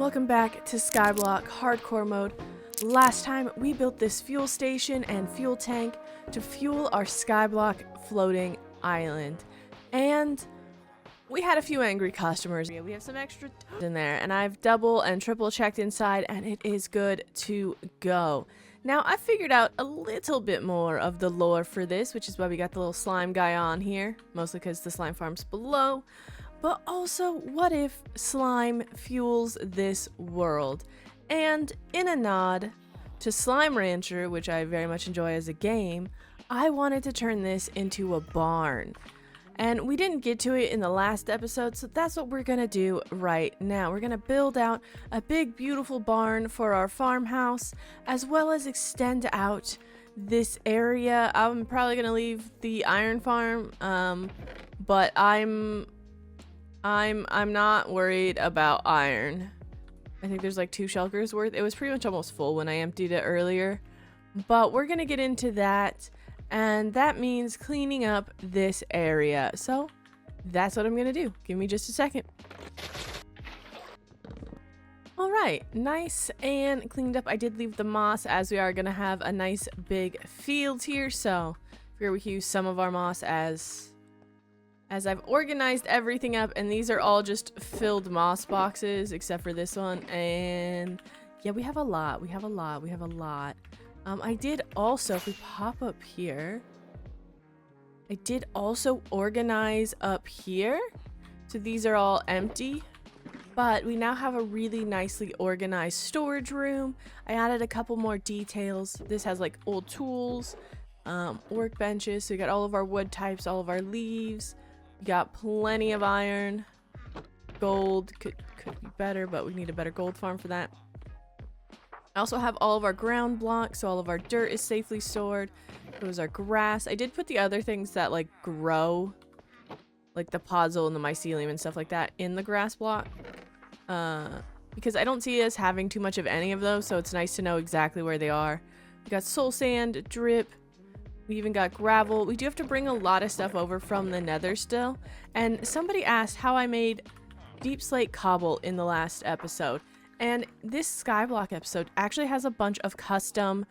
Welcome back to Skyblock Hardcore Mode. Last time we built this fuel station and fuel tank to fuel our Skyblock floating island. And we had a few angry customers. We have some extra in there and I've double and triple checked inside and it is good to go. Now I figured out a little bit more of the lore for this, which is why we got the little slime guy on here, mostly because the slime farm's below. But also, what if slime fuels this world? And in a nod to Slime Rancher, which I very much enjoy as a game, I wanted to turn this into a barn. And we didn't get to it in the last episode, so that's what we're gonna do right now. We're gonna build out a big, beautiful barn for our farmhouse, as well as extend out this area. I'm probably gonna leave the iron farm, but I'm not worried about iron. I think there's like 2 shulkers worth. It was pretty much almost full when I emptied it earlier, but we're gonna get into that, and that means cleaning up this area. So that's what I'm gonna do. Give me just a second. All right, nice and cleaned up. I did leave the moss, as we are gonna have a nice big field here, so here we can use some of our moss as I've organized everything up, and these are all just filled moss boxes except for this one. And yeah, we have a lot. I did also, if we pop up here, I did also organize up here. So these are all empty, but we now have a really nicely organized storage room. I added a couple more details. This has like old tools, workbenches. So we got all of our wood types, all of our leaves. Got plenty of iron. Gold could be better, but we need a better gold farm for that. I also have all of our ground blocks, so all of our dirt is safely stored. Those are grass. I did put the other things that like grow, like the podzol and the mycelium and stuff like that, in the grass block, because I don't see us having too much of any of those, so it's nice to know exactly where they are. We got soul sand, drip. We even got gravel. We do have to bring a lot of stuff over from the nether still. And somebody asked how I made deep slate cobble in the last episode. And this Skyblock episode actually has a bunch of custom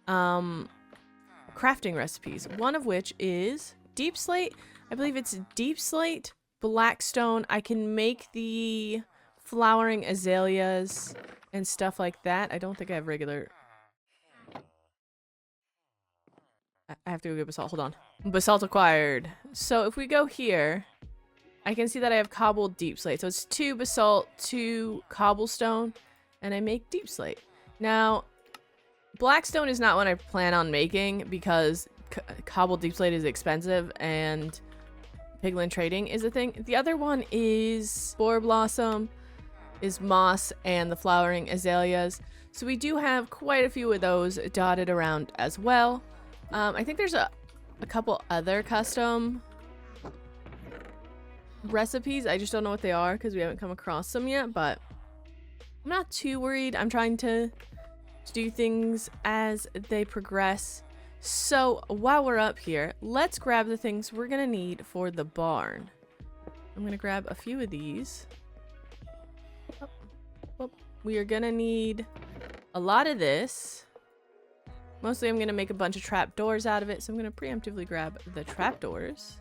crafting recipes. One of which is deep slate. I believe it's deep slate, blackstone. I can make the flowering azaleas and stuff like that. I don't think I have regular... I have to go get basalt. Hold on. Basalt acquired. So if we go here, I can see that I have cobbled deep slate. So it's 2 basalt, 2 cobblestone, and I make deep slate. Now, blackstone is not what I plan on making because cobbled deep slate is expensive and piglin trading is a thing. The other one is spore blossom, is moss, and the flowering azaleas. So we do have quite a few of those dotted around as well. I think there's a couple other custom recipes. I just don't know what they are because we haven't come across them yet, but I'm not too worried. I'm trying to do things as they progress. So while we're up here, let's grab the things we're gonna need for the barn. I'm gonna grab a few of these. We are gonna need a lot of this. Mostly I'm going to make a bunch of trapdoors out of it, so I'm going to preemptively grab the trapdoors.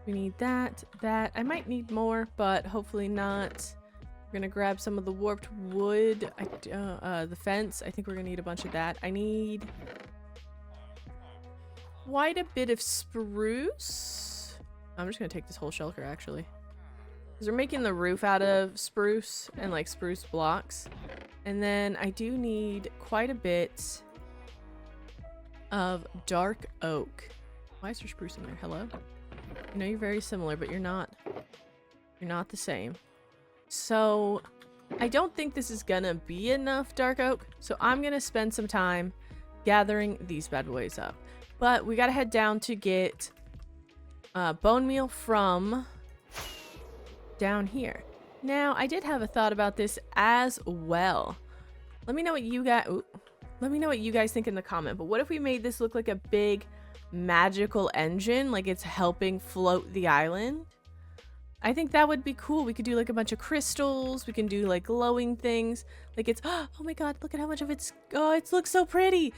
We need that. I might need more, but hopefully not. We're going to grab some of the warped wood, the fence. I think we're going to need a bunch of that. I need quite a bit of spruce. I'm just going to take this whole shulker, actually. Because we're making the roof out of spruce and like spruce blocks. And then I do need quite a bit of dark oak. Why is there spruce in there? Hello? I know you're very similar, but you're not the same. So I don't think this is gonna be enough dark oak, so I'm gonna spend some time gathering these bad boys up. But we gotta head down to get bone meal from down here. Now I did have a thought about this as well. Let me know what you got. Let me know what you guys think in the comment, but what if we made this look like a big magical engine, like it's helping float the island? I think that would be cool. We could do like a bunch of crystals. We can do like glowing things. Like it's, oh my god, look at how much of it's, oh, it looks so pretty.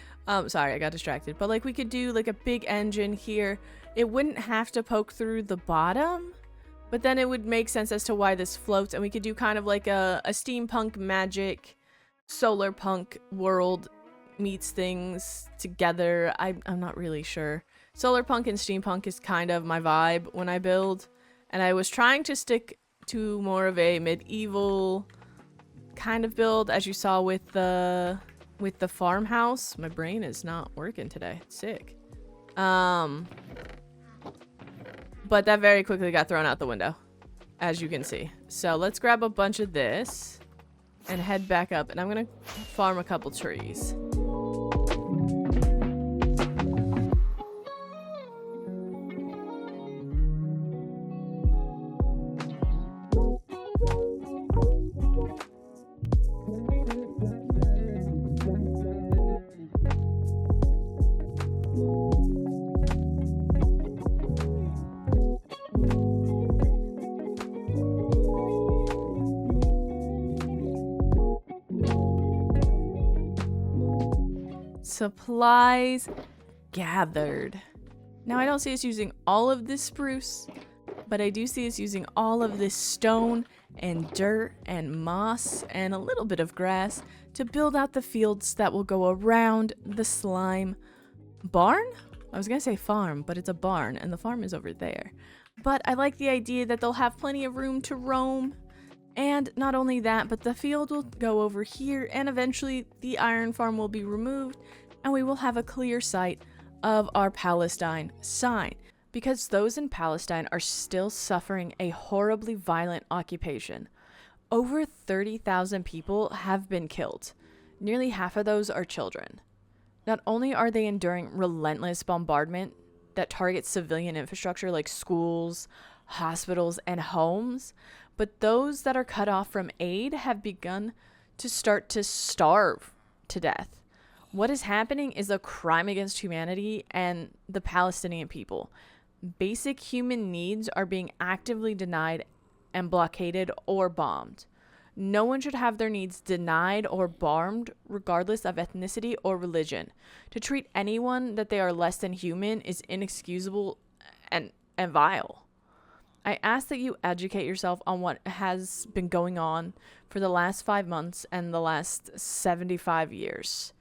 Sorry, I got distracted. But like we could do like a big engine here. It wouldn't have to poke through the bottom, but then it would make sense as to why this floats. And we could do kind of like a steampunk magic, solar punk world meets things together. I'm not really sure. Solar punk and steampunk is kind of my vibe when I build. And I was trying to stick to more of a medieval kind of build, as you saw with the farmhouse. My brain is not working today. It's sick. But that very quickly got thrown out the window, as you can see. So let's grab a bunch of this and head back up. And I'm gonna farm a couple trees. Supplies gathered. Now I don't see us using all of this spruce, but I do see us using all of this stone and dirt and moss and a little bit of grass to build out the fields that will go around the slime barn. I was gonna say farm, but it's a barn and the farm is over there. But I like the idea that they'll have plenty of room to roam. And not only that, but the field will go over here and eventually the iron farm will be removed and we will have a clear sight of our Palestine sign, because those in Palestine are still suffering a horribly violent occupation. Over 30,000 people have been killed. Nearly half of those are children. Not only are they enduring relentless bombardment that targets civilian infrastructure like schools, hospitals, and homes, but those that are cut off from aid have begun to start to starve to death. What is happening is a crime against humanity and the Palestinian people. Basic human needs are being actively denied and blockaded or bombed. No one should have their needs denied or bombed regardless of ethnicity or religion. To treat anyone that they are less than human is inexcusable and vile. I ask that you educate yourself on what has been going on for the last 5 months and the last 75 years.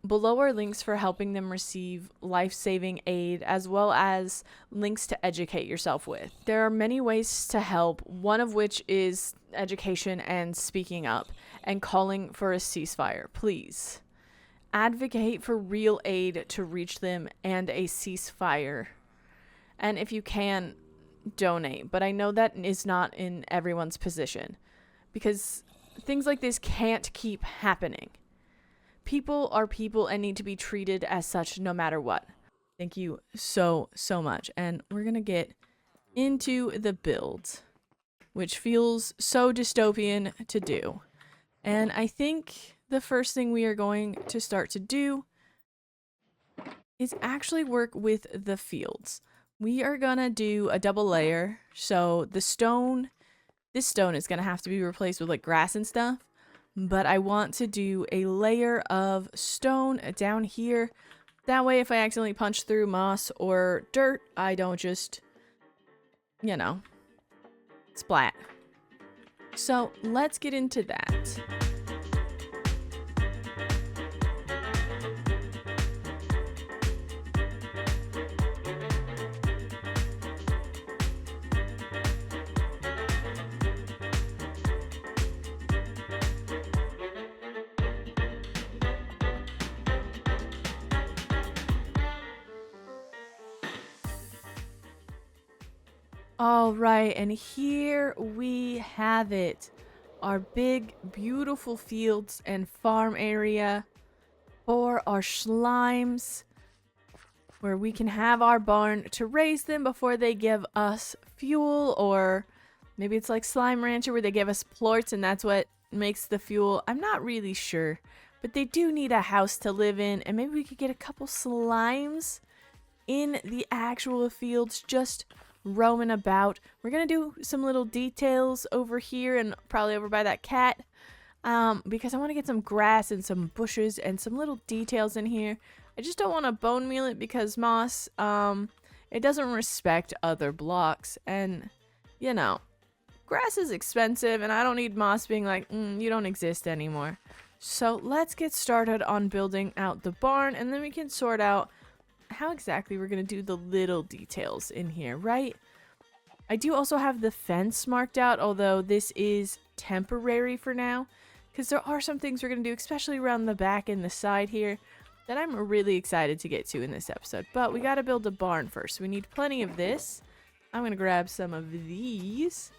Below are links for helping them receive life-saving aid, as well as links to educate yourself with. There are many ways to help, one of which is education and speaking up and calling for a ceasefire. Please advocate for real aid to reach them and a ceasefire. And if you can, donate. But I know that is not in everyone's position, because things like this can't keep happening. People are people and need to be treated as such no matter what. Thank you so much. And we're going to get into the build, which feels so dystopian to do. And I think the first thing we are going to start to do is actually work with the fields. We are going to do a double layer. So this stone is going to have to be replaced with like grass and stuff. But I want to do a layer of stone down here. That way, if I accidentally punch through moss or dirt, I don't just, splat. So let's get into that. All right, and here we have it. Our big, beautiful fields and farm area for our slimes, where we can have our barn to raise them before they give us fuel, or maybe it's like Slime Rancher where they give us plorts and that's what makes the fuel. I'm not really sure, but they do need a house to live in, and maybe we could get a couple slimes in the actual fields just roaming about. We're gonna do some little details over here and probably over by that cat, because I want to get some grass and some bushes and some little details in here. I just don't want to bone meal it because moss, it doesn't respect other blocks, and you know, grass is expensive and I don't need moss being like, you don't exist anymore. So let's get started on building out the barn, and then we can sort out how exactly we're going to do the little details in here, right? I do also have the fence marked out, although this is temporary for now, because there are some things we're going to do, especially around the back and the side here, that I'm really excited to get to in this episode. But we got to build a barn first. We need plenty of this. I'm going to grab some of these.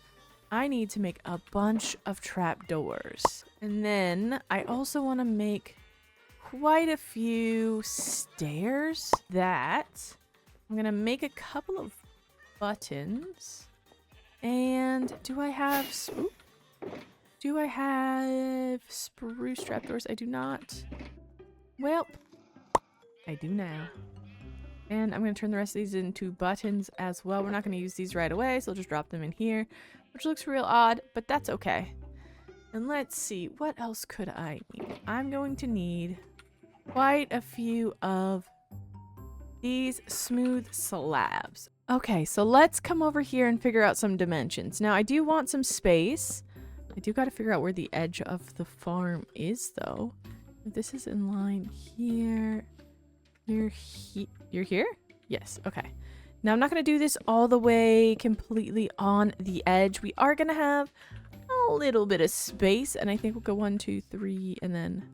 I need to make a bunch of trapdoors. And then I also want to make quite a few stairs that I'm going to make a couple of buttons. And do I have spruce trapdoors? I do not. Well, I do now. And I'm going to turn the rest of these into buttons as well. We're not going to use these right away, so I'll just drop them in here, which looks real odd, but that's okay. And let's see, what else could I need? I'm going to need quite a few of these smooth slabs. Okay, so let's come over here and figure out some dimensions. Now, I do want some space. I do got to figure out where the edge of the farm is, though. This is in line here. You're here? Yes, okay. Now, I'm not going to do this all the way completely on the edge. We are going to have a little bit of space, and I think we'll go 1, 2, 3, and then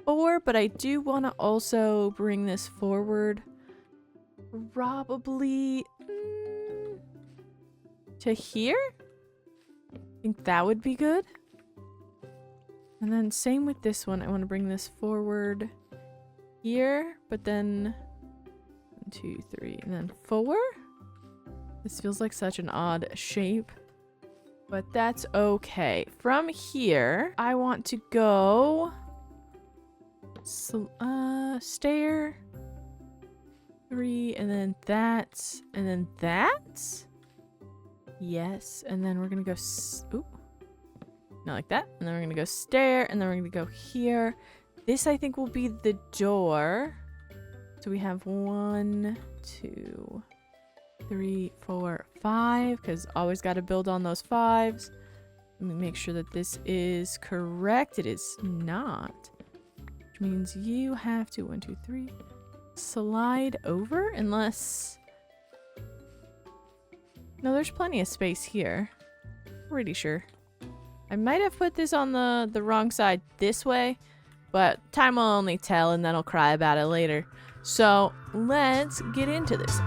4, but I do want to also bring this forward probably to here. I think that would be good. And then same with this one. I want to bring this forward here, but then 1, 2, 3, and then 4. This feels like such an odd shape, but that's okay. From here, I want to go stair 3, and then that, and then that. Yes, and then we're gonna go not like that, and then we're gonna go stair, and then we're gonna go here. This I think will be the door. So we have 1, 2, 3, 4, 5, because always got to build on those 5s. Let me make sure that this is correct. It is not, which means you have to 1, 2, 3 slide over, unless no, there's plenty of space here. Pretty sure. I might have put this on the wrong side this way, but time will only tell, and then I'll cry about it later. So let's get into this.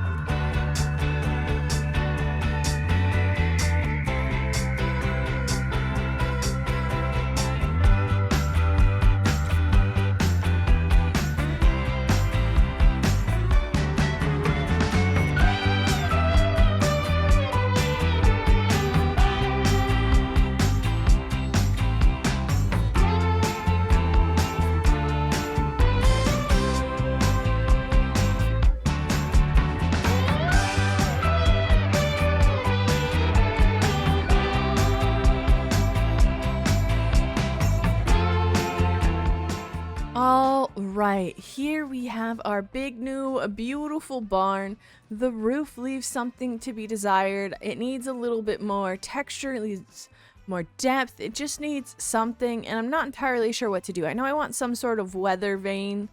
Right, here we have our big new beautiful barn. The roof leaves something to be desired. It needs a little bit more texture, it needs more depth. It just needs something, and I'm not entirely sure what to do. I know I want some sort of weather vane,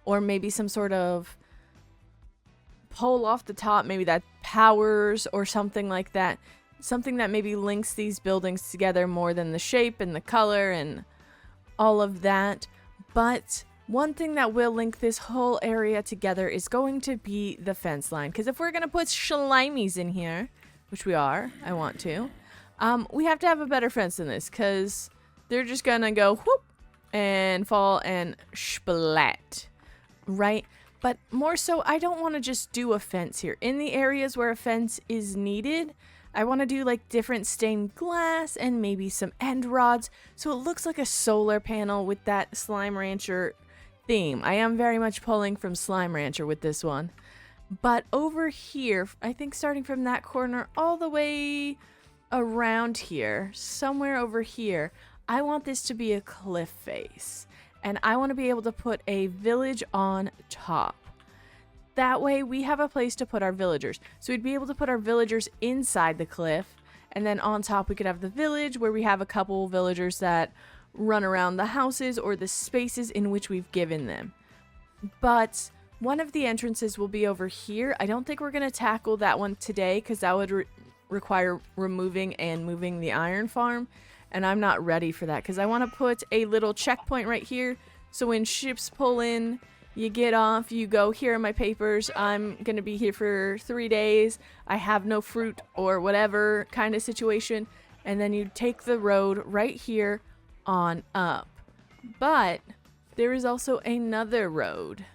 or maybe some sort of pole off the top, maybe that powers or something like that. Something that maybe links these buildings together more than the shape and the color and all of that. But one thing that will link this whole area together is going to be the fence line. Because if we're going to put shlimies in here, which we are, I want to, we have to have a better fence than this. Because they're just going to go whoop and fall and splat. Right? But more so, I don't want to just do a fence here. In the areas where a fence is needed, I want to do like different stained glass and maybe some end rods. So it looks like a solar panel with that Slime Rancher theme. I am very much pulling from Slime Rancher with this one. But over here, I think starting from that corner all the way around here, somewhere over here, I want this to be a cliff face. And I want to be able to put a village on top. That way we have a place to put our villagers. So we'd be able to put our villagers inside the cliff. And then on top we could have the village where we have a couple villagers that run around the houses or the spaces in which we've given them. But one of the entrances will be over here. I don't think we're going to tackle that one today because that would require removing and moving the iron farm. And I'm not ready for that because I want to put a little checkpoint right here. So when ships pull in, you get off, you go, here are my papers. I'm going to be here for 3 days. I have no fruit or whatever kind of situation. And then you take the road right here on up. But there is also another road.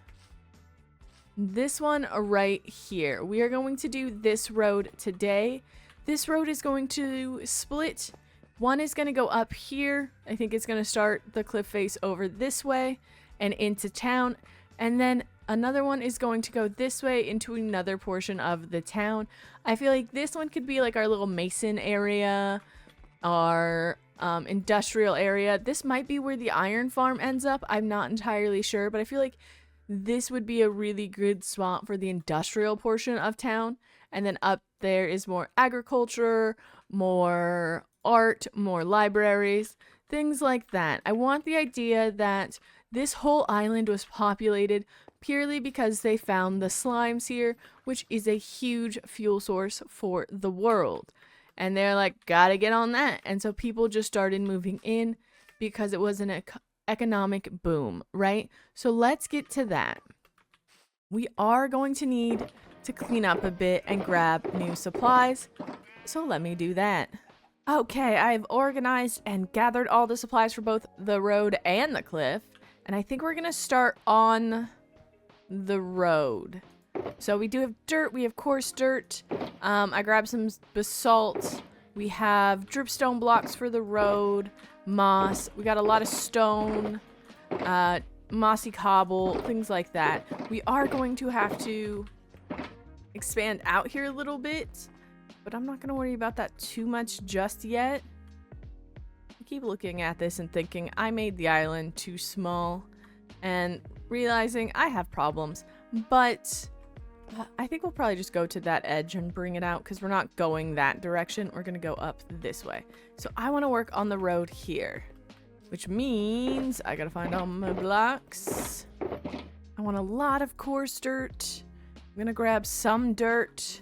This one right here. We are going to do this road today. This road is going to split. One is going to go up here. I think it's going to start the cliff face over this way and into town. And then another one is going to go this way into another portion of the town. I feel like this one could be like our little mason area, our industrial area. This might be where the iron farm ends up. I'm not entirely sure, but I feel like this would be a really good spot for the industrial portion of town. And then up there is more agriculture, more art, more libraries, things like that. I want the idea that this whole island was populated purely because they found the slimes here, which is a huge fuel source for the world. And they're like, gotta get on that. And so people just started moving in because it was an economic boom, right? So let's get to that. We are going to need to clean up a bit and grab new supplies. So let me do that. Okay, I've organized and gathered all the supplies for both the road and the cliff. And I think we're going to start on the road. So we do have dirt. We have coarse dirt. I grabbed some basalt. We have dripstone blocks for the road. Moss. We got a lot of stone. Mossy cobble. Things like that. We are going to have to expand out here a little bit. But I'm not going to worry about that too much just yet. I keep looking at this and thinking I made the island too small and realizing I have problems. But I think we'll probably just go to that edge and bring it out because we're not going that direction. We're going to go up this way. So I want to work on the road here, which means I got to find all my blocks. I want a lot of coarse dirt. I'm going to grab some dirt.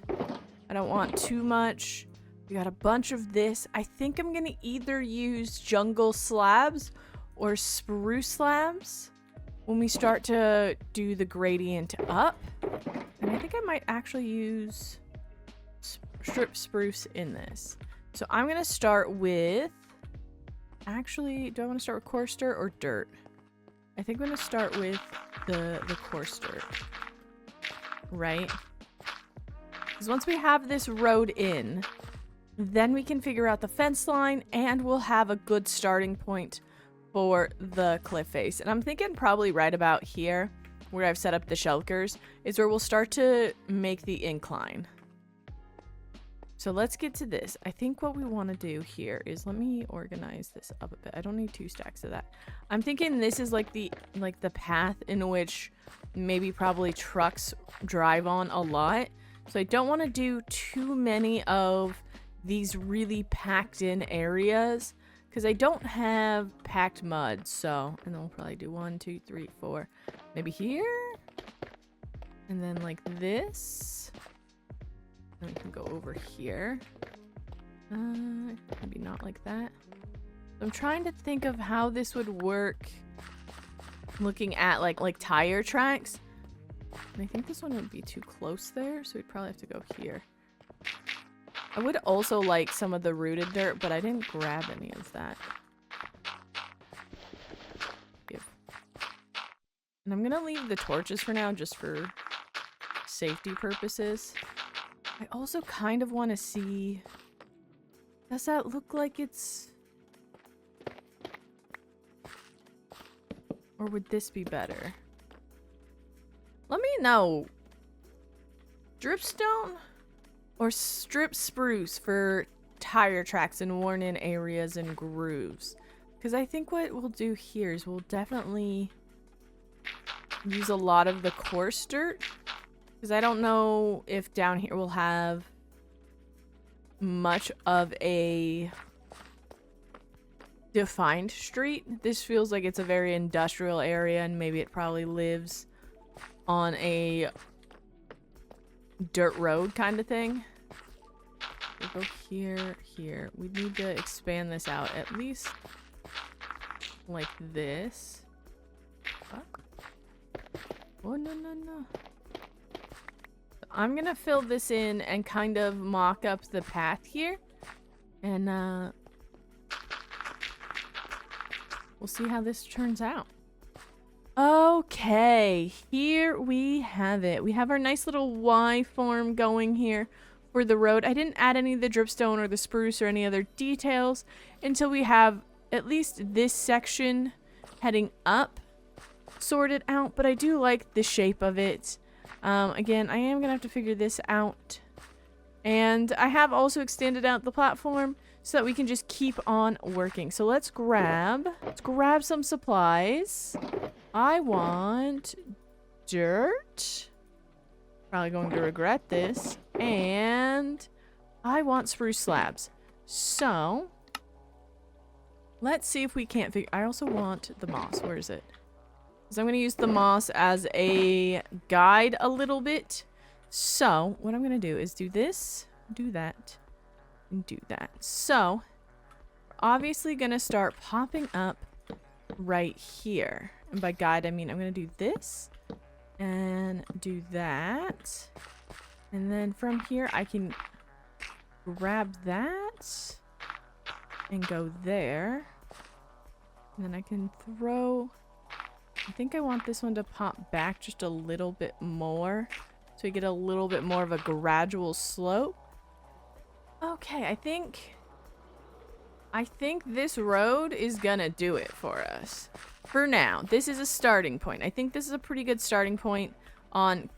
I don't want too much. We got a bunch of this. I think I'm going to either use jungle slabs or spruce slabs when we start to do the gradient up. And I think I might actually use strip spruce in this. So I'm going to start with... Actually, do I want to start with coarse dirt or dirt? I think I'm going to start with the coarse dirt. Right? Because once we have this road in, then we can figure out the fence line and we'll have a good starting point for the cliff face. And I'm thinking probably right about here where I've set up the shulkers is where we'll start to make the incline. So let's get to this. I think what we want to do here is, let me organize this up a bit. I don't need 2 stacks of that. I'm thinking this is like the path in which maybe probably trucks drive on a lot. So I don't want to do too many of these really packed in areas because I don't have packed mud. So, and then we'll probably do 1, 2, 3, 4, maybe here. And then like this. And we can go over here. Maybe not like that. I'm trying to think of how this would work looking at like tire tracks. And I think this one would be too close there, so we'd probably have to go here. I would also like some of the rooted dirt, but I didn't grab any of that. And I'm gonna leave the torches for now, just for safety purposes. I also kind of want to see... Does that look like it's... Or would this be better? Let me know dripstone or strip spruce for tire tracks and worn in areas and grooves. Because I think what we'll do here is we'll definitely use a lot of the coarse dirt. Because I don't know if down here we'll have much of a defined street. This feels like it's a very industrial area, and maybe it probably lives on a dirt road kind of thing. We'll go here, here. We need to expand this out at least like this. What? Oh, no, no, no. I'm gonna fill this in and kind of mock up the path here. And, we'll see how this turns out. Okay, here we have it. We have our nice little Y form going here for the road. I didn't add any of the dripstone or the spruce or any other details until we have at least this section heading up sorted out, but I do like the shape of it. Again, I am gonna have to figure this out. And I have also extended out the platform so that we can just keep on working. So let's grab some supplies. I want dirt. Probably going to regret this. And I want spruce slabs. So let's see if we can't figure. I also want the moss. Where is it? Because I'm going to use the moss as a guide a little bit. So what I'm going to do is do this, do that, and do that. So we're obviously going to start popping up right here. And by guide, I mean I'm going to do this and do that. And then from here, I can grab that and go there. And then I can throw... I think I want this one to pop back just a little bit more. So we get a little bit more of a gradual slope. Okay, I think this road is gonna do it for us. For now, this is a starting point. I think this is a pretty good starting point on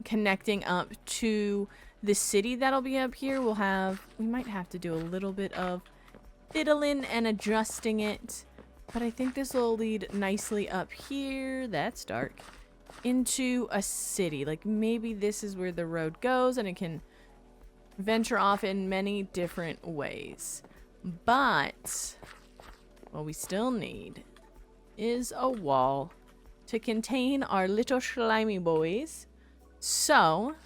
connecting up to the city that'll be up here. We might have to do a little bit of fiddling and adjusting it. But I think this will lead nicely up here. That's dark. Into a city. Like maybe this is where the road goes and it can venture off in many different ways. But what we still need is a wall to contain our little slimy boys. So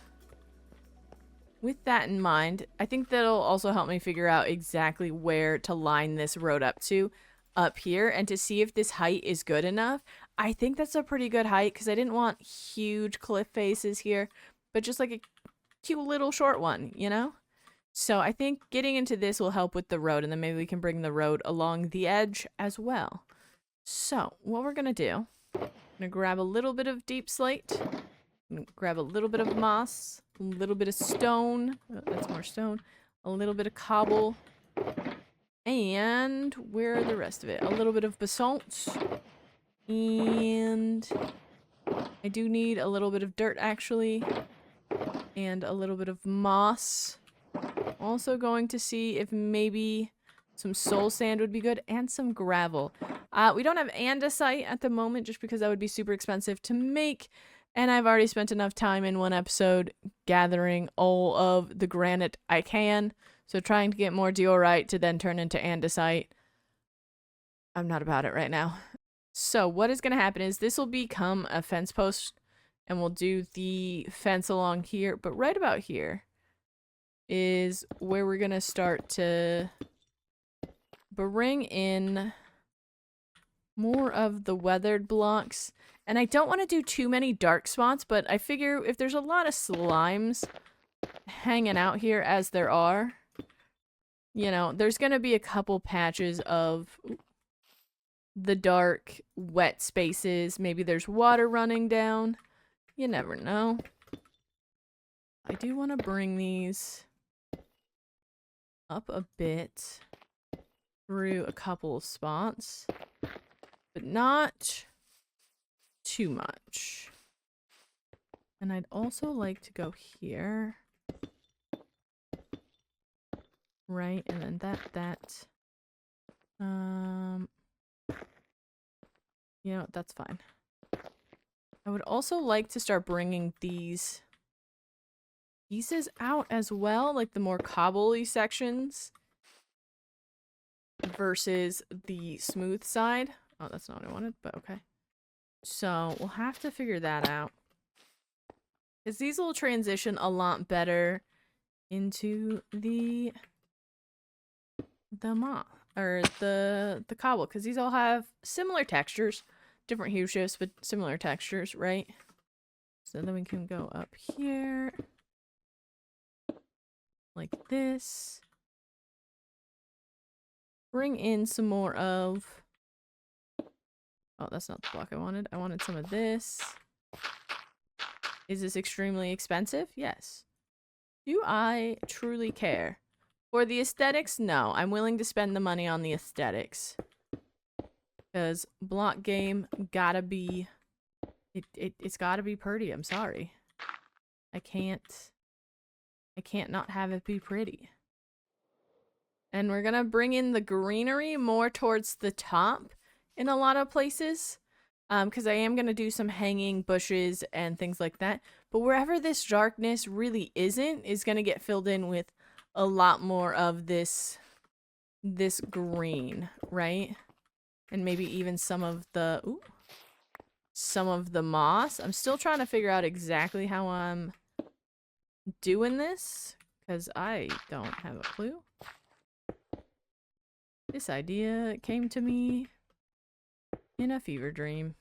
with that in mind, I think that'll also help me figure out exactly where to line this road up to up here and to see if this height is good enough. I think that's a pretty good height because I didn't want huge cliff faces here, but just like a cute little short one, you know? So I think getting into this will help with the road, and then maybe we can bring the road along the edge as well. So what we're gonna do, I'm gonna grab a little bit of deep slate, grab a little bit of moss, a little bit of stone, oh, that's more stone, a little bit of cobble, and where are the rest of it? A little bit of basalt. And I do need a little bit of dirt actually. And a little bit of moss. Also going to see if maybe some soul sand would be good. And some gravel. We don't have andesite at the moment just because that would be super expensive to make. And I've already spent enough time in one episode gathering all of the granite I can. So trying to get more diorite to then turn into andesite, I'm not about it right now. So what is going to happen is this will become a fence post, and we'll do the fence along here. But right about here is where we're going to start to bring in more of the weathered blocks. And I don't want to do too many dark spots, but I figure if there's a lot of slimes hanging out here as there are, you know, there's going to be a couple patches of the dark, wet spaces. Maybe there's water running down. You never know. I do want to bring these up a bit through a couple of spots, but not too much. And I'd also like to go here. Right, and then that. You know, that's fine. I would also like to start bringing these pieces out as well, like the more cobble-y sections versus the smooth side. Oh, that's not what I wanted, but okay. So we'll have to figure that out. Because these will transition a lot better into the moss or the cobble, because these all have similar textures, different hue shifts, but similar textures, right? So then we can go up here like this. Bring in some more of... Oh, that's not the block I wanted. I wanted some of this. Is this extremely expensive? Yes. Do I truly care? For the aesthetics, no. I'm willing to spend the money on the aesthetics. Because block game gotta be... It's gotta be pretty. I'm sorry. I can't not have it be pretty. And we're gonna bring in the greenery more towards the top in a lot of places. Because I am gonna do some hanging bushes and things like that. But wherever this darkness really isn't, is gonna get filled in with a lot more of this green, right? And maybe even some of the moss. I'm still trying to figure out exactly how I'm doing this, because I don't have a clue. This idea came to me in a fever dream.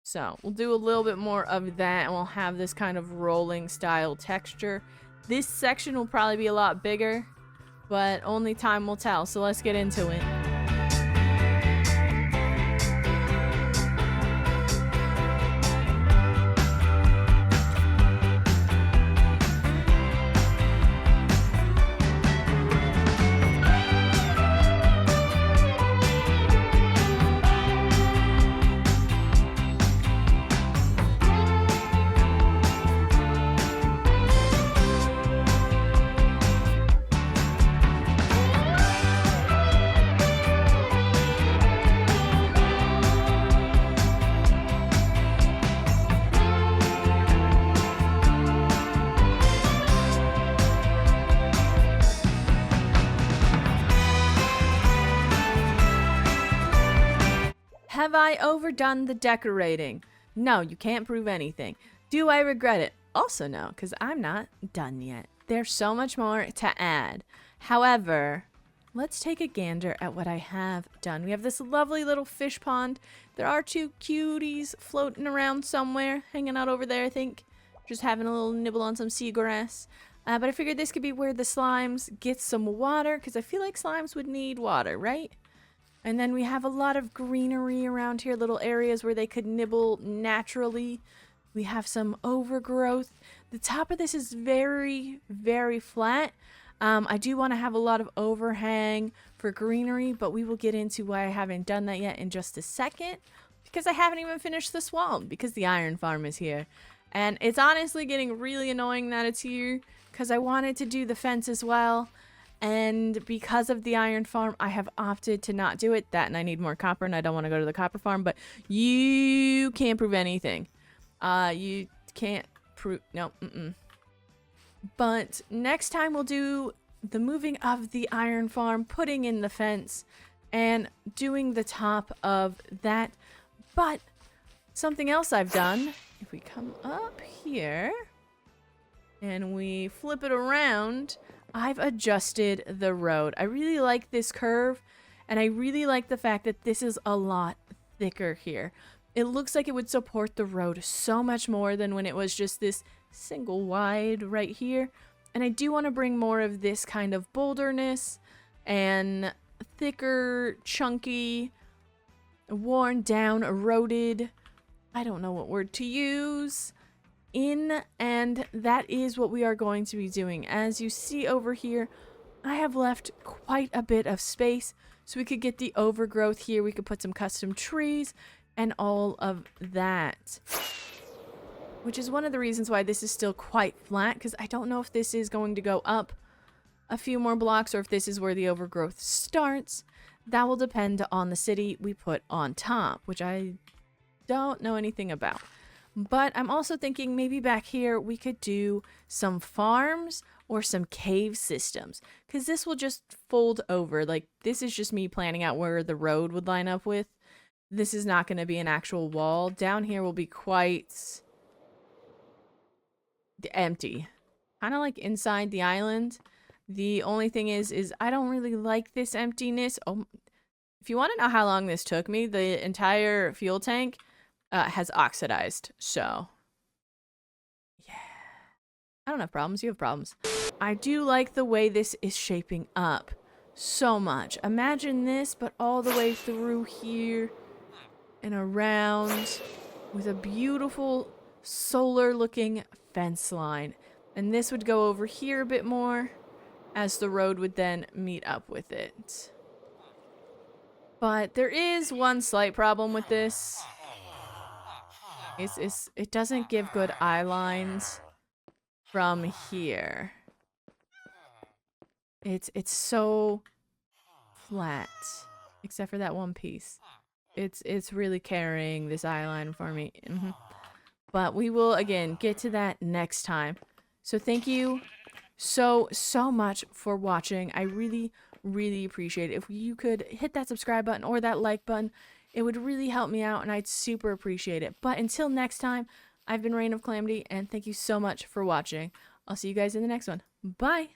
So we'll do a little bit more of that, and we'll have this kind of rolling style texture. This section will probably be a lot bigger, but only time will tell. So let's get into it. Have I overdone the decorating? No, you can't prove anything. Do I regret it? Also no, because I'm not done yet. There's so much more to add. However, let's take a gander at what I have done. We have this lovely little fish pond. There are two cuties floating around somewhere, hanging out over there, I think. Just having a little nibble on some seagrass. But I figured this could be where the slimes get some water, because I feel like slimes would need water, right? And then we have a lot of greenery around here, little areas where they could nibble naturally. We have some overgrowth. The top of this is very, very flat. I do want to have a lot of overhang for greenery, but we will get into why I haven't done that yet in just a second. Because I haven't even finished the swamp, because the iron farm is here. And it's honestly getting really annoying that it's here, because I wanted to do the fence as well. And because of the iron farm, I have opted to not do it. That, and I need more copper, and I don't want to go to the copper farm. But you can't prove anything. You can't prove... No, But next time we'll do the moving of the iron farm, putting in the fence, and doing the top of that. But something else I've done, if we come up here, and we flip it around... I've adjusted the road. I really like this curve, and I really like the fact that this is a lot thicker here. It looks like it would support the road so much more than when it was just this single wide right here. And I do want to bring more of this kind of boulderness and thicker, chunky, worn down, eroded, I don't know what word to use, in, and that is what we are going to be doing. As you see over here, I have left quite a bit of space so we could get the overgrowth here. We could put some custom trees and all of that. which is one of the reasons why this is still quite flat, because I don't know if this is going to go up a few more blocks or if this is where the overgrowth starts. That will depend on the city we put on top, which I don't know anything about. But I'm also thinking maybe back here we could do some farms or some cave systems, because this will just fold over. Like, this is just me planning out where the road would line up with. This is not going to be an actual wall. Down here will be quite empty, kind of like inside the island. The only thing is I don't really like this emptiness. Oh, if you want to know how long this took me, the entire fuel tank has oxidized. So yeah, I don't have problems. You have problems. I do like the way this is shaping up so much. Imagine this, but all the way through here and around with a beautiful solar looking fence line. And this would go over here a bit more as the road would then meet up with it. But there is one slight problem with this. It doesn't give good eye lines from here. It's so flat, except for that one piece. It's really carrying this eye line for me. But we will again get to that next time. So thank you so much for watching. I really appreciate it. If you could hit that subscribe button or that like button, it would really help me out and I'd super appreciate it. But until next time, I've been RayneofKalamity and thank you so much for watching. I'll see you guys in the next one. Bye!